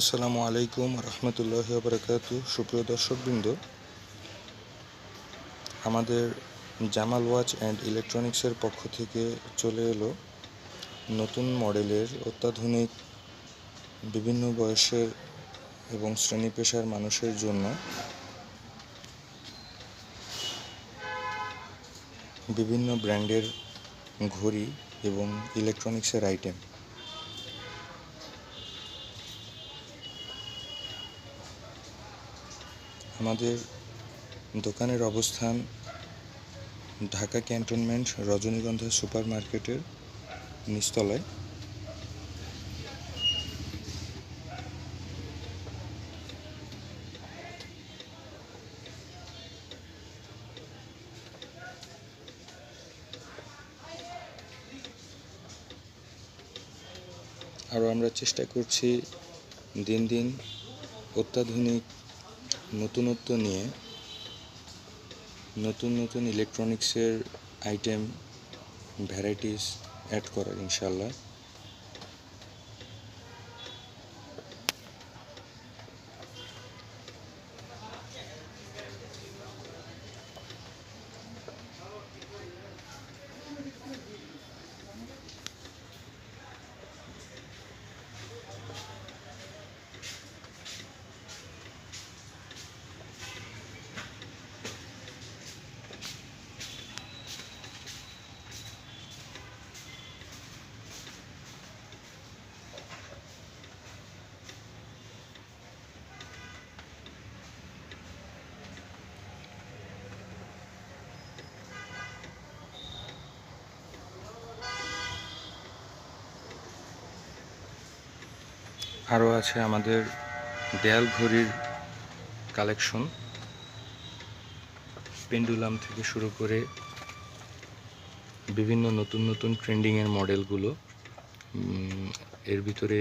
আসসালামু আলাইকুম রহমতুল্লাহি ওয়া বারাকাতু। সুপ্রিয় দর্শকবৃন্দ, আমাদের জামাল ওয়াচ অ্যান্ড ইলেকট্রনিক্সের পক্ষ থেকে চলে এলো নতুন মডেলের অত্যাধুনিক বিভিন্ন বয়সের এবং শ্রেণী পেশার মানুষের জন্য বিভিন্ন ব্র্যান্ডের ঘড়ি এবং ইলেকট্রনিক্সের আইটেম। আমাদের দোকানের অবস্থান ঢাকা ক্যান্টনমেন্ট রজনীগন্ধা সুপার মার্কেটের নিচতলায়। আরও আমরা চেষ্টা করছি দিন দিন অত্যাধুনিক নতুনত্ব নিয়ে নতুন নতুন ইলেকট্রনিক্সের আইটেম ভ্যারাইটিস অ্যাড করার ইনশাল্লাহ। আরও আছে আমাদের দেয়াল ঘড়ির কালেকশন, পেন্ডুলাম থেকে শুরু করে বিভিন্ন নতুন নতুন ট্রেন্ডিংয়ের মডেলগুলো। এর ভিতরে